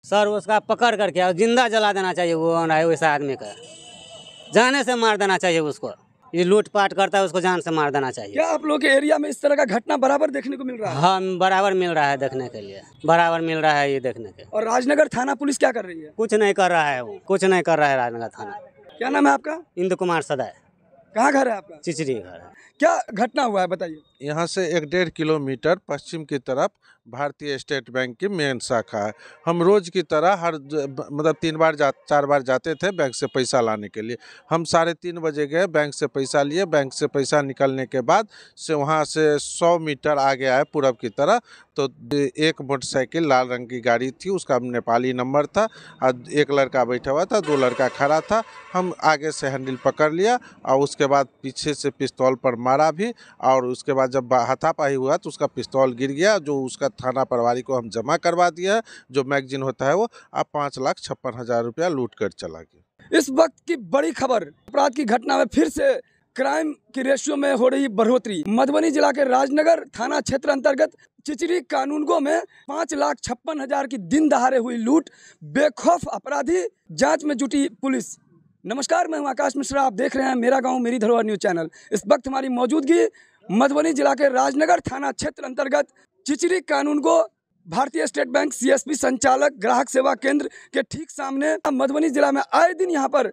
Sir उसका पकड़ करके और जिंदा जला देना चाहिए वो वैसा आदमी का, जाने से मार देना चाहिए उसको। ये लूटपाट करता है उसको जान से मार देना चाहिए। क्या आप लोग के एरिया में इस तरह का घटना बराबर देखने को मिल रहा है? हाँ बराबर मिल रहा है देखने के लिए, बराबर मिल रहा है ये देखने के। और राजनगर थाना पुलिस क्या कर रही है? कुछ नहीं कर रहा है वो, कुछ नहीं कर रहा है राजनगर थाना। क्या नाम है आपका? इंदु कुमार सदाय। कहाँ घर है आपका? चिचरी घर है। क्या घटना हुआ है बताइए। यहाँ से 1-1.5 किलोमीटर पश्चिम की तरफ भारतीय स्टेट बैंक की मेन शाखा है। हम रोज की तरह मतलब 4 बार जाते थे बैंक से पैसा लाने के लिए। हम 3:30 बजे गए, बैंक से पैसा लिए। बैंक से पैसा निकलने के बाद से वहाँ से 100 मीटर आगे आए पूरब की तरह, तो एक मोटरसाइकिल लाल रंग की गाड़ी थी, उसका नेपाली नंबर था और एक लड़का बैठा हुआ था, 2 लड़का खड़ा था। हम आगे से हैंडल पकड़ लिया और उसके बाद पीछे से पिस्तौल पर मारा भी, और उसके बाद जब हाथापाई हुआ तो उसका पिस्तौल गिर गया, जो उसका थाना प्रभारी को हम जमा करवा दिया है, जो मैगजीन होता है वो। अब 5,56,000 रुपया लूट कर चला गया। इस वक्त की बड़ी खबर, अपराध की घटना में फिर से क्राइम की रेशियो में हो रही बढ़ोतरी। मधुबनी जिला के राजनगर थाना क्षेत्र अंतर्गत चिचरी कानूनगो में 5,56,000 की दिन दहाड़े हुई लूट, बेखौफ अपराधी, जांच में जुटी पुलिस। नमस्कार, मैं हूं आकाश मिश्रा, आप देख रहे हैं मेरा गांव मेरी धरोहर न्यूज चैनल। इस वक्त हमारी मौजूदगी मधुबनी जिला के राजनगर थाना क्षेत्र अंतर्गत चिचरी कानूनगो भारतीय स्टेट बैंक CSP संचालक ग्राहक सेवा केंद्र के ठीक सामने। मधुबनी जिला में आए दिन यहाँ पर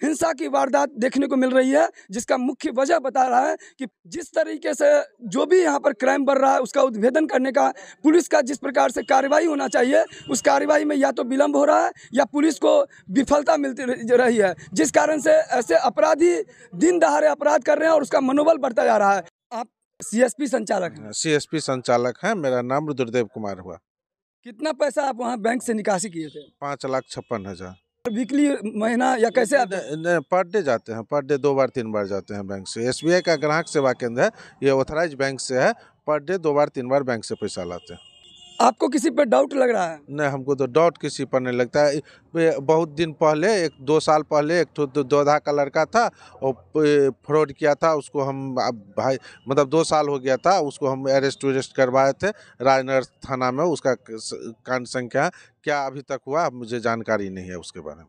हिंसा की वारदात देखने को मिल रही है, जिसका मुख्य वजह बता रहा है कि जिस तरीके से जो भी यहाँ पर क्राइम बढ़ रहा है उसका उद्भेदन करने का पुलिस का जिस प्रकार से कार्रवाई होना चाहिए, उस कार्रवाई में या तो विलंब हो रहा है या पुलिस को विफलता मिलती रही है, जिस कारण से ऐसे अपराधी दिन दहाड़े अपराध कर रहे हैं और उसका मनोबल बढ़ता जा रहा है। आप CSP संचालक हैं? CSP संचालक है, मेरा नाम रुद्रदेव कुमार हुआ। कितना पैसा आप वहाँ बैंक से निकासी किए थे? 5,56,000। वीकली, महीना या कैसे? आप पर डे जाते हैं, पर डे 2 बार 3 बार जाते हैं बैंक से। SBI का ग्राहक सेवा केंद्र है, ये ऑथराइज बैंक से है। पर डे 2 बार 3 बार बैंक से पैसा लाते हैं। आपको किसी पर डाउट लग रहा है? नहीं, हमको तो डाउट किसी पर नहीं लगता है। बहुत दिन पहले 2 साल पहले एक दोधा का लड़का था, और फ्रॉड किया था उसको हम, भाई मतलब 2 साल हो गया था, उसको हम अरेस्ट करवाए थे राजनगर थाना में। उसका कांड संख्या क्या अभी तक हुआ मुझे जानकारी नहीं है उसके बारे में।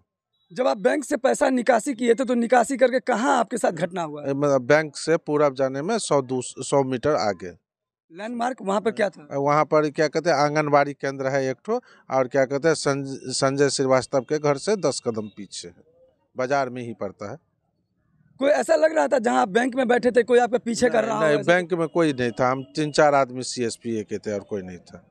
जब आप बैंक से पैसा निकासी किए थे तो निकासी करके कहाँ आपके साथ घटना हुआ? मतलब बैंक से पूरब जाने में 100 मीटर आगे लैंडमार्क वहाँ पर क्या था? वहाँ पर क्या कहते हैं आंगनबाड़ी केंद्र है एक ठो, और क्या कहते हैं संजय श्रीवास्तव के घर से 10 कदम पीछे है, बाजार में ही पड़ता है। कोई ऐसा लग रहा था जहाँ आप बैंक में बैठे थे कोई आपके पीछे कर रहा हो? नहीं, बैंक में कोई नहीं था। हम 3-4 आदमी CSP के थे और कोई नहीं था।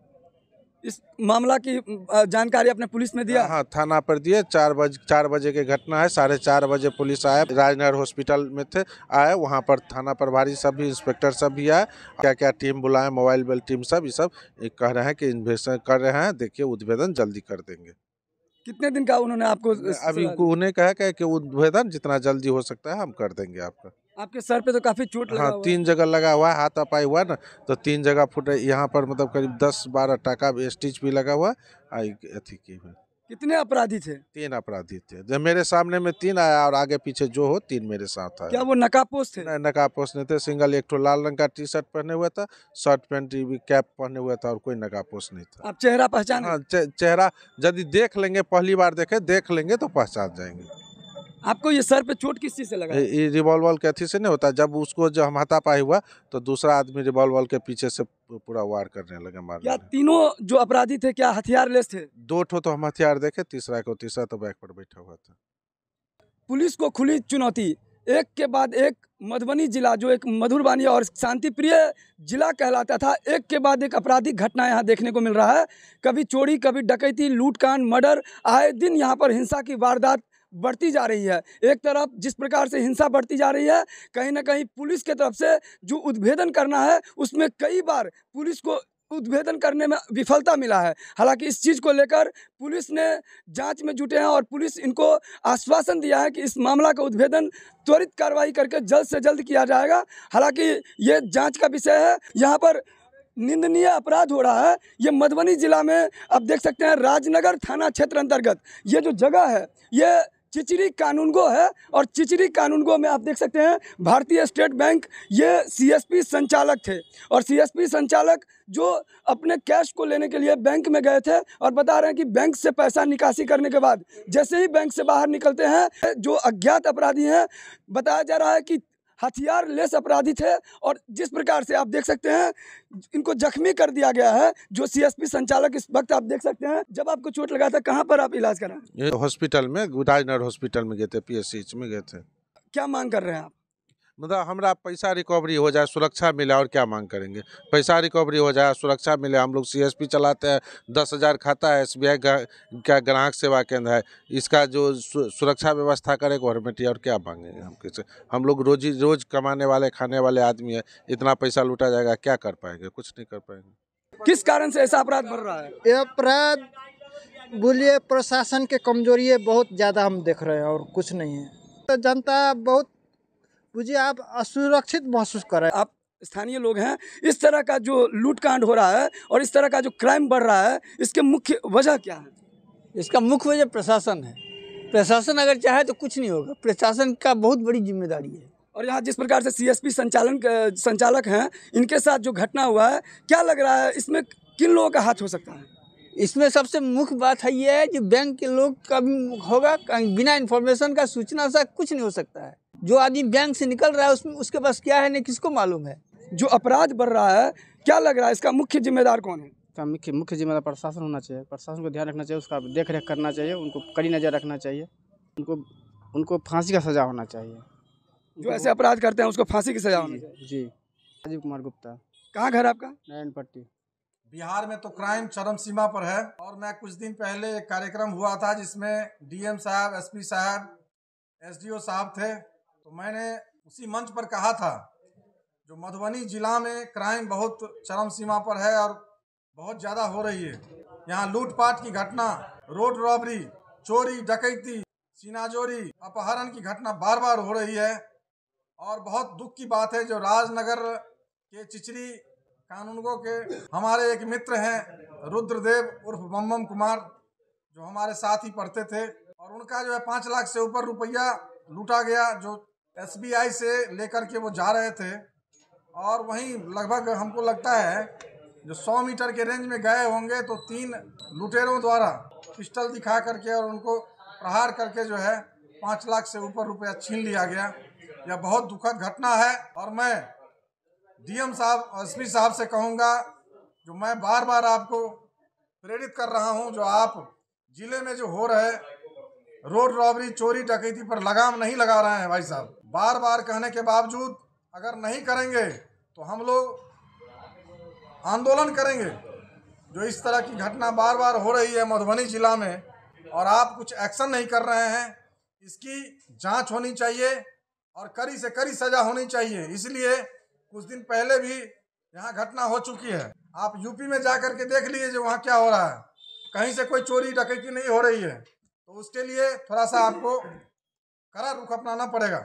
इस मामला की जानकारी आपने पुलिस में दिया? हाँ, थाना पर दिए। 4 बजे की घटना है। 4:30 बजे पुलिस आया, राजनगर हॉस्पिटल में थे, आए वहाँ पर थाना प्रभारी सब भी, इंस्पेक्टर सब भी आए। क्या टीम बुलाए, मोबाइल बेल टीम सब, ये सब कह रहे हैं कि इन्वेस्टिगेशन कर रहे हैं, देखिए उद्भेदन जल्दी कर देंगे। कितने दिन का उन्होंने आपको? अभी उन्हें कहा कि उद्भेदन जितना जल्दी हो सकता है हम कर देंगे आपका। आपके सर पे तो काफी चोट लगा? हाँ, 3 जगह लगा हुआ है, हाथापाई हुआ ना, तो 3 जगह फुटे। यहाँ पर मतलब करीब 10-12 टाका स्टिच भी लगा हुआ अथी की है। कितने अपराधी थे? 3 अपराधी थे। जब मेरे सामने में 3 आया और आगे पीछे जो हो 3 मेरे साथ आया। क्या वो नकाबपोश थे? नहीं, नकाबपोश नहीं थे। सिंगल एक ठो लाल रंग का टी-शर्ट पहने हुआ था, शर्ट पैंट कैप पहने हुआ था, और कोई नकाबपोश नहीं था। आप चेहरा पहचाने? हाँ, चेहरा यदि देख लेंगे, पहली बार देख लेंगे तो पहचान जाएंगे। आपको ये सर पे चोट किस चीज से लगा? ये रिवॉल्वर के अथी से नहीं होता। जब उसको जो हम हाथापाई हुआ तो दूसरा आदमी रिवॉल्वर के पीछे से पूरा वार करने लगे, मारने। क्या तीनों जो अपराधी थे क्या हथियार लेस थे? 2 ठो तो हम हथियार देखे, तीसरा तो बैक पर बैठा हुआ था। पुलिस को खुली चुनौती, एक के बाद एक। मधुबनी जिला जो एक मधुर वाणी और शांति प्रिय जिला कहलाता था, एक के बाद एक आपराधिक घटना यहाँ देखने को मिल रहा है। कभी चोरी, कभी डकैती, लूटकांड, मर्डर, आए दिन यहाँ पर हिंसा की वारदात बढ़ती जा रही है। एक तरफ जिस प्रकार से हिंसा बढ़ती जा रही है, कहीं ना कहीं पुलिस के तरफ से जो उद्भेदन करना है उसमें कई बार पुलिस को उद्भेदन करने में विफलता मिला है। हालांकि इस चीज़ को लेकर पुलिस ने जांच में जुटे हैं और पुलिस इनको आश्वासन दिया है कि इस मामला का उद्भेदन त्वरित कार्रवाई करके जल्द से जल्द किया जाएगा। हालांकि ये जांच का विषय है। यहाँ पर निंदनीय अपराध हो रहा है। ये मधुबनी जिला में आप देख सकते हैं, राजनगर थाना क्षेत्र अंतर्गत ये जो जगह है, ये चिचरी कानूनगो है और चिचरी कानूनगो में आप देख सकते हैं भारतीय स्टेट बैंक ये सीएसपी संचालक थे और सीएसपी संचालक जो अपने कैश को लेने के लिए बैंक में गए थे और बता रहे हैं कि बैंक से पैसा निकासी करने के बाद जैसे ही बैंक से बाहर निकलते हैं जो अज्ञात अपराधी हैं, बताया जा रहा है कि हथियार लेस अपराधी थे और जिस प्रकार से आप देख सकते हैं इनको जख्मी कर दिया गया है। जो सीएसपी संचालक इस वक्त आप देख सकते हैं, जब आपको चोट लगा था कहाँ पर आप इलाज करा? ये हॉस्पिटल में, राजनगर हॉस्पिटल में गए थे, पीएससीएच में गए थे। क्या मांग कर रहे हैं आप? मतलब हमारा पैसा रिकवरी हो जाए, सुरक्षा मिले, और क्या मांग करेंगे? पैसा रिकवरी हो जाए, सुरक्षा मिले। हम लोग सीएसपी चलाते हैं, 10,000 खाता है, एसबीआई का ग्राहक सेवा केंद्र है, इसका जो सुरक्षा व्यवस्था करे गवर्नमेंट, और क्या मांगेंगे हम किसी? हम लोग रोज कमाने वाले खाने वाले आदमी है, इतना पैसा लूटा जाएगा, क्या कर पाएंगे? कुछ नहीं कर पाएंगे। किस कारण से ऐसा अपराध बढ़ रहा है? ये अपराध बोलिए प्रशासन के कमजोरी बहुत ज़्यादा हम देख रहे हैं और कुछ नहीं है। तो जनता बहुत मुझे आप असुरक्षित महसूस कर रहे हैं। आप स्थानीय लोग हैं, इस तरह का जो लूटकांड हो रहा है और इस तरह का जो क्राइम बढ़ रहा है, इसके मुख्य वजह क्या है? इसका मुख्य वजह प्रशासन है। प्रशासन अगर चाहे तो कुछ नहीं होगा, प्रशासन का बहुत बड़ी जिम्मेदारी है। और यहाँ जिस प्रकार से सीएसपी संचालक हैं, इनके साथ जो घटना हुआ है, क्या लग रहा है इसमें किन लोगों का हाथ हो सकता है? इसमें सबसे मुख्य बात है ये है कि बैंक के लोग का भी होगा, बिना इन्फॉर्मेशन का, सूचना से कुछ नहीं हो सकता है। जो आदमी बैंक से निकल रहा है उसमें उसके पास क्या है नहीं किसको मालूम है। जो अपराध बढ़ रहा है, क्या लग रहा है इसका मुख्य जिम्मेदार कौन है? का मुख्य जिम्मेदार प्रशासन होना चाहिए। प्रशासन को ध्यान रखना चाहिए, उसका देख रेख करना चाहिए, उनको कड़ी नज़र रखना चाहिए, उनको फांसी का सजा होना चाहिए। जो ऐसे अपराध करते हैं उसको फांसी की सजा होनी चाहिए। जी। राजीव कुमार गुप्ता। कहाँ घर आपका? नारायण पट्टी। बिहार में तो क्राइम चरम सीमा पर है और मैं कुछ दिन पहले एक कार्यक्रम हुआ था जिसमें डीएम साहब, एसपी साहब, एसडीओ साहब थे, तो मैंने उसी मंच पर कहा था जो मधुबनी जिला में क्राइम बहुत चरम सीमा पर है और बहुत ज़्यादा हो रही है। यहाँ लूटपाट की घटना, रोड रॉबरी, चोरी डकैती, सीनाजोरी, अपहरण की घटना बार बार हो रही है। और बहुत दुख की बात है जो राजनगर के चिचरी कानूनगो के हमारे एक मित्र हैं रुद्रदेव उर्फ बम कुमार, जो हमारे साथ ही पढ़ते थे, और उनका जो है 5 लाख से ऊपर रुपया लूटा गया, जो एसबीआई से लेकर के वो जा रहे थे। और वहीं लगभग हमको लगता है जो 100 मीटर के रेंज में गए होंगे तो 3 लुटेरों द्वारा पिस्टल दिखा करके और उनको प्रहार करके जो है 5 लाख से ऊपर रुपया छीन लिया गया। यह बहुत दुखद घटना है और मैं डीएम साहब और एसपी साहब से कहूँगा, जो मैं बार बार आपको प्रेरित कर रहा हूँ, जो आप जिले में जो हो रहे रोड रॉबरी, चोरी डकैती पर लगाम नहीं लगा रहे हैं भाई साहब। बार बार कहने के बावजूद अगर नहीं करेंगे तो हम लोग आंदोलन करेंगे। जो इस तरह की घटना बार बार हो रही है मधुबनी जिला में और आप कुछ एक्शन नहीं कर रहे हैं, इसकी जांच होनी चाहिए और कड़ी से कड़ी सजा होनी चाहिए। इसलिए कुछ दिन पहले भी यहाँ घटना हो चुकी है, आप यूपी में जा कर के देख लीजिए जो वहाँ क्या हो रहा है, कहीं से कोई चोरी डकैती नहीं हो रही है। तो उसके लिए थोड़ा सा आपको कड़ा रुख अपनाना पड़ेगा।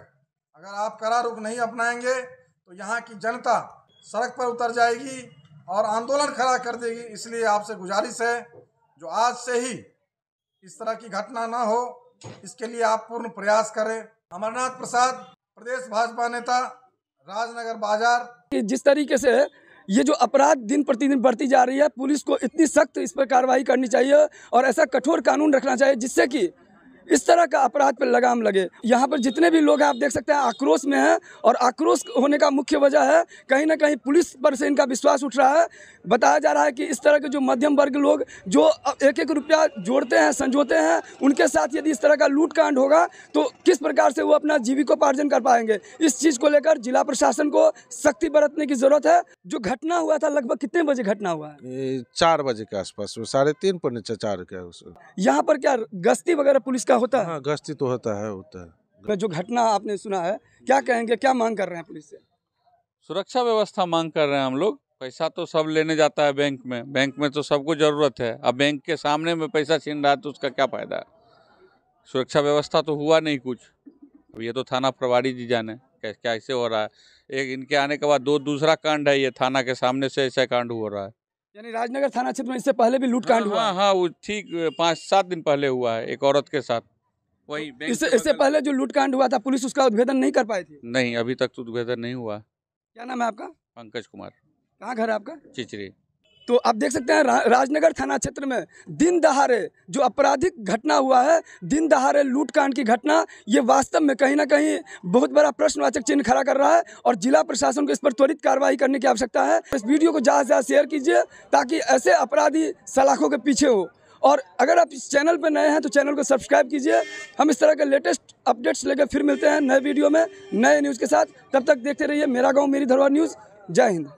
अगर आप कड़ा रुख नहीं अपनाएंगे तो यहाँ की जनता सड़क पर उतर जाएगी और आंदोलन खड़ा कर देगी। इसलिए आपसे गुजारिश है जो आज से ही इस तरह की घटना ना हो, इसके लिए आप पूर्ण प्रयास करें। अमरनाथ प्रसाद, प्रदेश भाजपा नेता, राजनगर बाजार। जिस तरीके से ये जो अपराध दिन प्रतिदिन बढ़ती जा रही है, पुलिस को इतनी सख्त इस पर कार्रवाई करनी चाहिए और ऐसा कठोर कानून रखना चाहिए जिससे कि इस तरह का अपराध पर लगाम लगे। यहाँ पर जितने भी लोग हैं आप देख सकते हैं आक्रोश में हैं और आक्रोश होने का मुख्य वजह है कहीं ना कहीं पुलिस पर से इनका विश्वास उठ रहा है। बताया जा रहा है कि इस तरह के जो मध्यम वर्ग लोग जो 1-1 रुपया जोड़ते हैं, संजोते हैं, उनके साथ यदि इस तरह का लूटकांड होगा तो किस प्रकार से वो अपना जीविकोपार्जन कर पाएंगे। इस चीज़ को लेकर जिला प्रशासन को सख्ती बरतने की जरूरत है। जो घटना हुआ था लगभग कितने बजे घटना हुआ है? 4 बजे के आसपास, 3:30 पौने 4 के। यहाँ पर क्या गश्ती वगैरह पुलिस का होता है? हाँ, गश्ती तो होता है। जो घटना आपने सुना है, क्या कहेंगे, क्या मांग कर रहे हैं पुलिस से? सुरक्षा व्यवस्था मांग कर रहे हैं हम लोग। पैसा तो सब लेने जाता है बैंक में तो सबको ज़रूरत है। अब बैंक के सामने में पैसा छीन रहा है तो उसका क्या फ़ायदा है? सुरक्षा व्यवस्था तो हुआ नहीं कुछ। अब ये तो थाना प्रभारी जी जाने कैसे हो रहा है। एक इनके आने के बाद दूसरा कांड है, ये थाना के सामने से ऐसा कांड हो रहा है। यानी राजनगर थाना क्षेत्र में इससे पहले भी लूटकांड हुआ? हाँ, वो ठीक 5-7 दिन पहले हुआ है एक औरत के साथ। वही बैंक इससे के इससे बगल- पहले जो लूटकांड हुआ था पुलिस उसका उद्भेदन नहीं कर पाई थी। नहीं, अभी तक तो उद्भेदन नहीं हुआ। क्या नाम है आपका? पंकज कुमार, कहाँ घर है आपका? चिचरी। तो आप देख सकते हैं राजनगर थाना क्षेत्र में दिन दहाड़े जो आपराधिक घटना हुआ है, दिन दहाड़े लूटकांड की घटना, ये वास्तव में कहीं ना कहीं बहुत बड़ा प्रश्नवाचक चिन्ह खड़ा कर रहा है और जिला प्रशासन को इस पर त्वरित कार्रवाई करने की आवश्यकता है। इस वीडियो को ज़्यादा से ज़्यादा शेयर कीजिए ताकि ऐसे अपराधी सलाखों के पीछे हो। और अगर आप इस चैनल पर नए हैं तो चैनल को सब्सक्राइब कीजिए। हम इस तरह के लेटेस्ट अपडेट्स लेकर फिर मिलते हैं नए वीडियो में नए न्यूज़ के साथ। तब तक देखते रहिए मेरा गाँव मेरी धरोहर न्यूज़। जय हिंद।